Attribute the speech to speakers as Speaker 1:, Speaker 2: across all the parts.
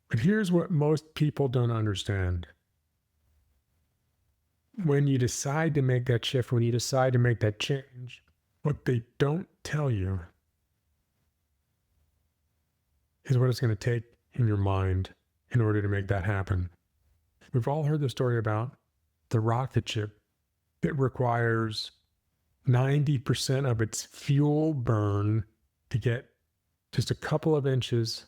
Speaker 1: But here's what most people don't understand. When you decide to make that shift, when you decide to make that change, what they don't tell you is what it's going to take in your mind in order to make that happen. We've all heard the story about the rocket ship that requires 90% of its fuel burn to get just a couple of inches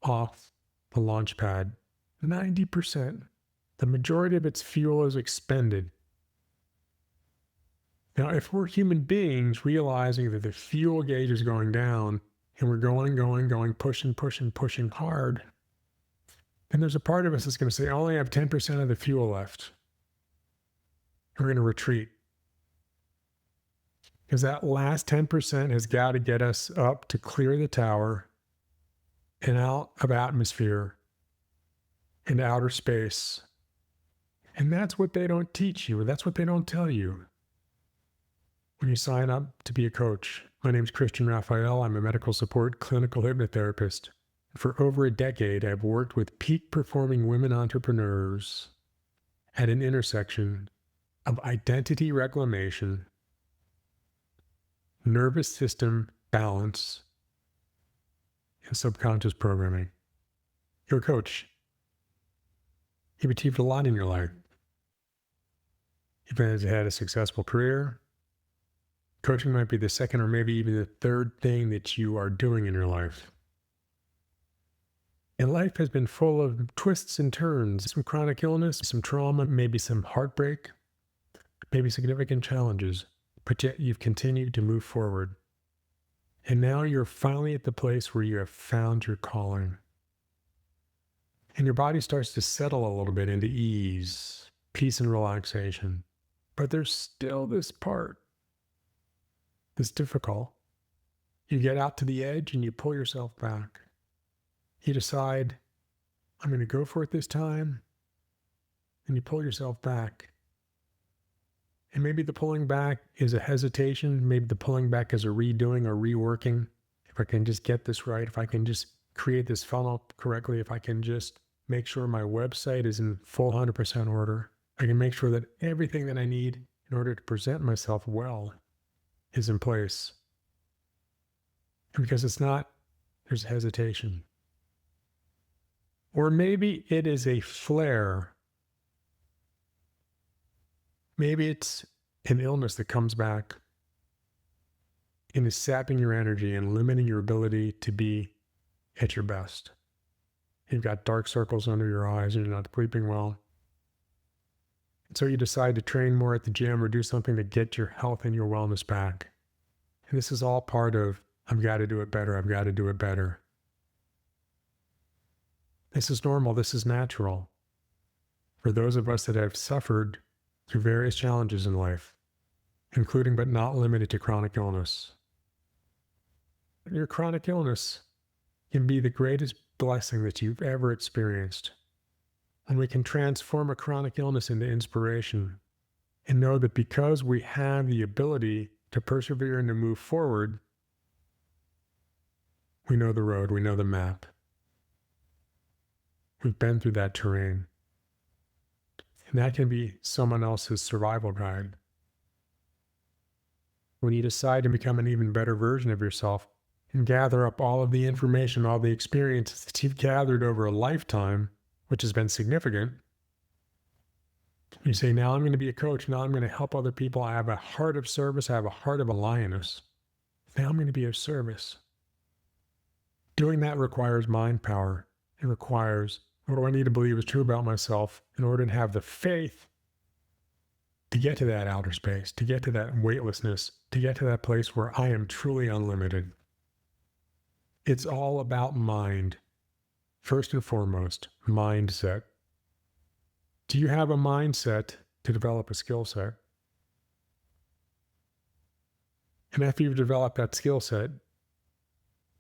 Speaker 1: off the launch pad. 90%. The majority of its fuel is expended. Now, if we're human beings realizing that the fuel gauge is going down and we're going, pushing hard, then there's a part of us that's going to say, I only have 10% of the fuel left. We're going to retreat. Because that last 10% has got to get us up to clear the tower and out of atmosphere and outer space. And that's what they don't teach you. That's what they don't tell you when you sign up to be a coach. My name is Christian Raphael. I'm a medical support clinical hypnotherapist. For over a decade, I've worked with peak performing women entrepreneurs at an intersection of identity reclamation, nervous system balance, and subconscious programming. You're a coach. You've achieved a lot in your life. You've had a successful career. Coaching might be the second or maybe even the third thing that you are doing in your life. And life has been full of twists and turns, some chronic illness, some trauma, maybe some heartbreak, maybe significant challenges, but yet you've continued to move forward. And now you're finally at the place where you have found your calling. And your body starts to settle a little bit into ease, peace, and relaxation. But there's still this part that's difficult. You get out to the edge and you pull yourself back. You decide, I'm going to go for it this time. And you pull yourself back. And maybe the pulling back is a hesitation. Maybe the pulling back is a redoing or reworking. If I can just get this right, if I can just create this funnel correctly, if I can just make sure my website is in full 100% order, I can make sure that everything that I need in order to present myself well is in place. And because it's not, there's hesitation. Or maybe it is a flare. Maybe it's an illness that comes back and is sapping your energy and limiting your ability to be at your best. You've got dark circles under your eyes and you're not sleeping well. And so you decide to train more at the gym or do something to get your health and your wellness back. And this is all part of, I've got to do it better. I've got to do it better. This is normal. This is natural. For those of us that have suffered through various challenges in life, including but not limited to chronic illness. Your chronic illness can be the greatest blessing that you've ever experienced. And we can transform a chronic illness into inspiration and know that because we have the ability to persevere and to move forward, we know the road, we know the map. We've been through that terrain. And that can be someone else's survival guide. When you decide to become an even better version of yourself and gather up all of the information, all the experiences that you've gathered over a lifetime, which has been significant, you say, now I'm going to be a coach. Now I'm going to help other people. I have a heart of service. I have a heart of a lioness. Now I'm going to be of service. Doing that requires mind power. It requires, what do I need to believe is true about myself in order to have the faith to get to that outer space, to get to that weightlessness, to get to that place where I am truly unlimited. It's all about mind. First and foremost, mindset. Do you have a mindset to develop a skill set? And after you've developed that skill set,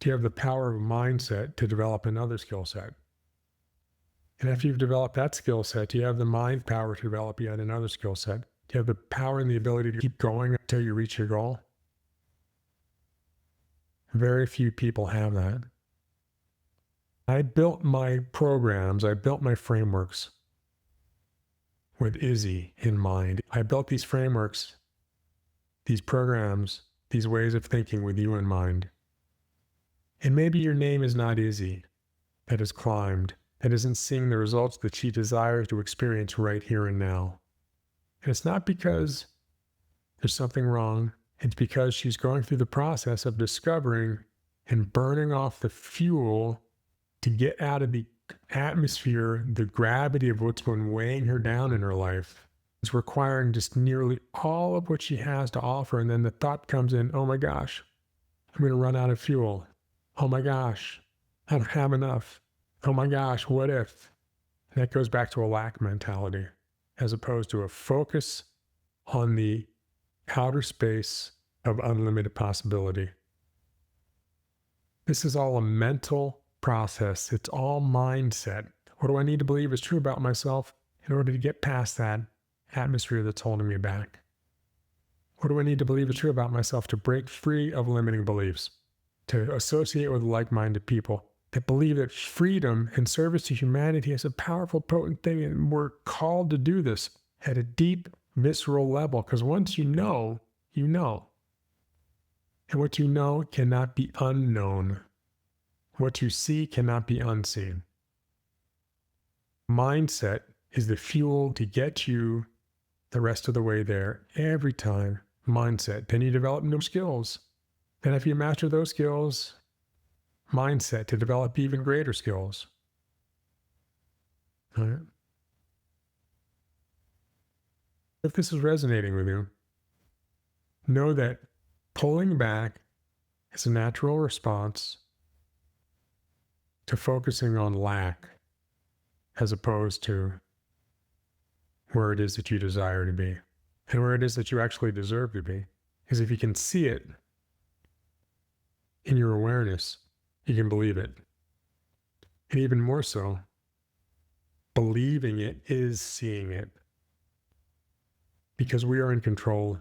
Speaker 1: do you have the power of a mindset to develop another skill set? And after you've developed that skill set, do you have the mind power to develop yet another skill set? Do you have the power and the ability to keep going until you reach your goal? Very few people have that. I built my programs, I built my frameworks with Izzy in mind. I built these frameworks, these programs, these ways of thinking with you in mind. And maybe your name is not Izzy, that has climbed, that isn't seeing the results that she desires to experience right here and now. And it's not because there's something wrong. It's because she's going through the process of discovering and burning off the fuel to get out of the atmosphere, the gravity of what's been weighing her down in her life. It's requiring just nearly all of what she has to offer. And then the thought comes in, oh my gosh, I'm going to run out of fuel. Oh my gosh, I don't have enough. Oh my gosh, what if? And that goes back to a lack mentality as opposed to a focus on the outer space of unlimited possibility. This is all a mental process. It's all mindset. What do I need to believe is true about myself in order to get past that atmosphere that's holding me back? What do I need to believe is true about myself to break free of limiting beliefs, to associate with like-minded people that believe that freedom and service to humanity is a powerful, potent thing, and we're called to do this at a deep, visceral level, because once you know, you know. And what you know cannot be unknown. What you see cannot be unseen. Mindset is the fuel to get you the rest of the way there every time. Mindset. Then you develop new skills. Then if you master those skills, mindset to develop even greater skills. All right. If this is resonating with you, know that pulling back is a natural response to focusing on lack as opposed to where it is that you desire to be and where it is that you actually deserve to be. Because if you can see it in your awareness, you can believe it. And even more so, believing it is seeing it. Because we are in control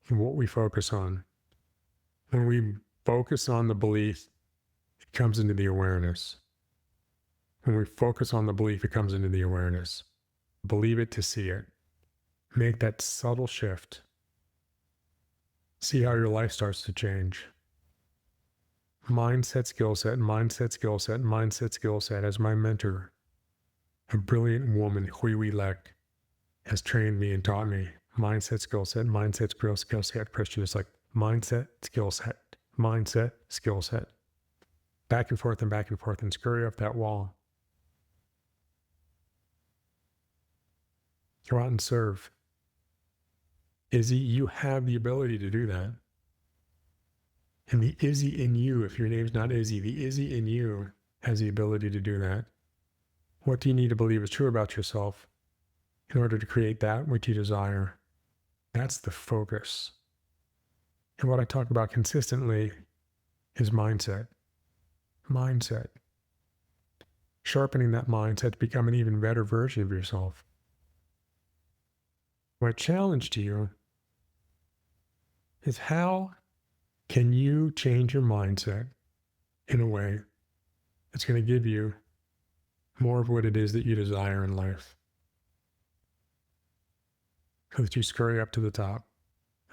Speaker 1: of what we focus on. When we focus on the belief, it comes into the awareness. When we focus on the belief, it comes into the awareness. Believe it to see it. Make that subtle shift. See how your life starts to change. Mindset, skill set, mindset, skill set, mindset, skill set. As my mentor, a brilliant woman, Hui Lek, has trained me and taught me. Mindset, skill set, mindset, skill set. Christian is like mindset, skill set, mindset, skill set. Back and forth and scurry up that wall. Go out and serve. Izzy, you have the ability to do that. And the Izzy in you, if your name's not Izzy, the Izzy in you has the ability to do that. What do you need to believe is true about yourself in order to create that which you desire? That's the focus. And what I talk about consistently is mindset. Mindset. Sharpening that mindset to become an even better version of yourself. My challenge to you is how can you change your mindset in a way that's going to give you more of what it is that you desire in life? So that you scurry up to the top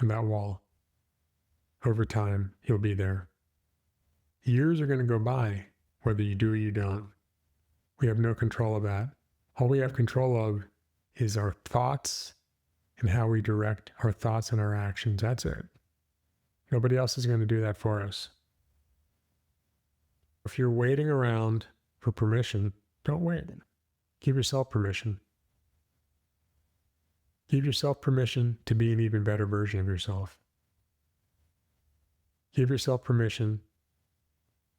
Speaker 1: of that wall. Over time, you'll be there. Years are going to go by, whether you do or you don't. We have no control of that. All we have control of is our thoughts and how we direct our thoughts and our actions. That's it. Nobody else is going to do that for us. If you're waiting around for permission, don't wait. Give yourself permission. Give yourself permission to be an even better version of yourself. Give yourself permission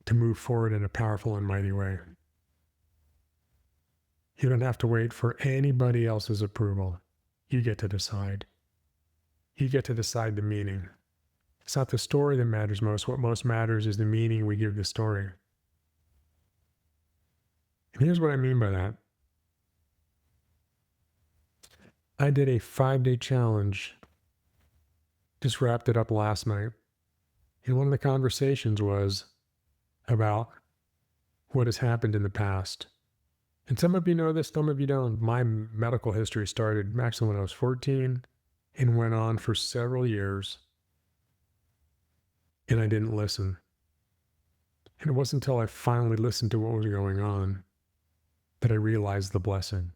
Speaker 1: to move forward in a powerful and mighty way. You don't have to wait for anybody else's approval. You get to decide. You get to decide the meaning. It's not the story that matters most. What most matters is the meaning we give the story. And here's what I mean by that. I did a 5-day challenge. Just wrapped it up last night. And one of the conversations was about what has happened in the past. And some of you know this, some of you don't. My medical history started actually when I was 14 and went on for several years, and I didn't listen. And it wasn't until I finally listened to what was going on that I realized the blessing.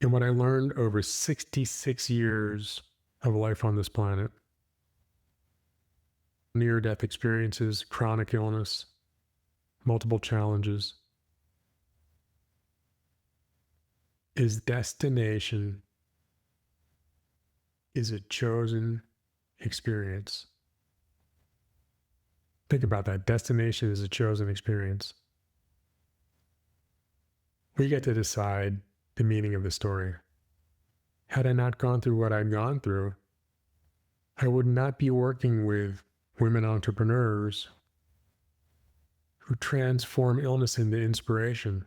Speaker 1: And what I learned over 66 years of life on this planet, near-death experiences, chronic illness, multiple challenges, is destination is a chosen experience. Think about that. Destination is a chosen experience. We get to decide the meaning of the story. Had I not gone through what I'd gone through, I would not be working with women entrepreneurs who transform illness into inspiration.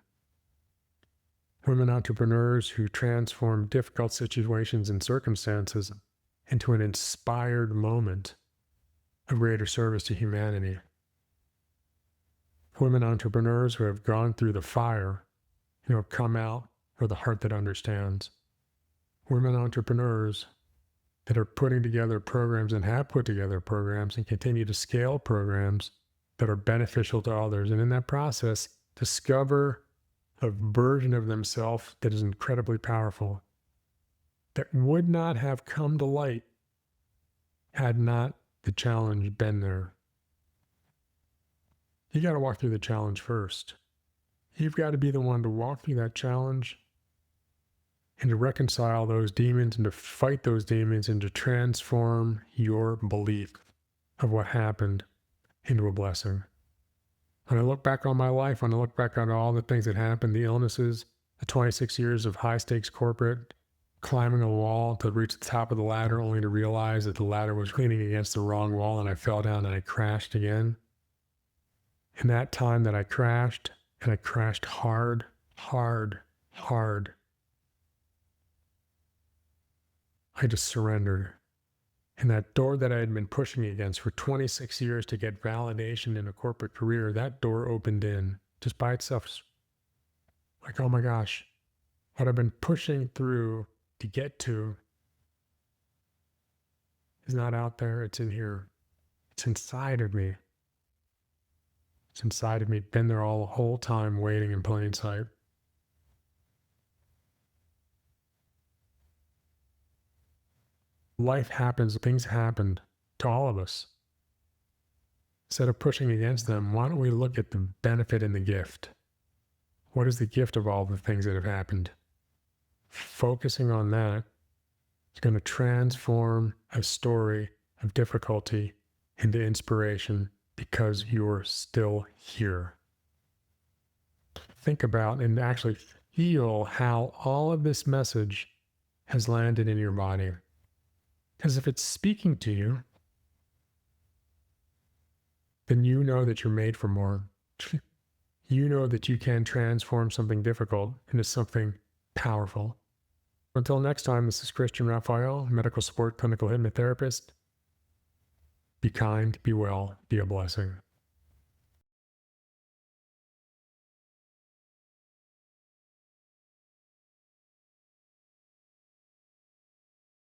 Speaker 1: Women entrepreneurs who transform difficult situations and circumstances into an inspired moment of greater service to humanity. Women entrepreneurs who have gone through the fire, who have come out with a heart that understands. Women entrepreneurs that are putting together programs and have put together programs and continue to scale programs that are beneficial to others. And in that process, discover a version of themselves that is incredibly powerful, that would not have come to light had not the challenge been there. You got to walk through the challenge first. You've got to be the one to walk through that challenge and to reconcile those demons and to fight those demons and to transform your belief of what happened into a blessing. When I look back on my life, when I look back on all the things that happened, the illnesses, the 26 years of high stakes corporate, climbing a wall to reach the top of the ladder only to realize that the ladder was leaning against the wrong wall and I fell down and I crashed again. In that time that I crashed, and I crashed hard, I just surrendered. And that door that I had been pushing against for 26 years to get validation in a corporate career, that door opened in just by itself. Like, oh my gosh, what I've been pushing through to get to is not out there, it's in here. It's inside of me. It's inside of me, been there all the whole time waiting in plain sight. Life happens, things happened to all of us. Instead of pushing against them, why don't we look at the benefit and the gift? What is the gift of all the things that have happened? Focusing on that is going to transform a story of difficulty into inspiration because you're still here. Think about and actually feel how all of this message has landed in your body. Because if it's speaking to you, then you know that you're made for more. You know that you can transform something difficult into something powerful. Until next time, this is Christian Raphael, medical support clinical hypnotherapist. Be kind, be well, be a blessing.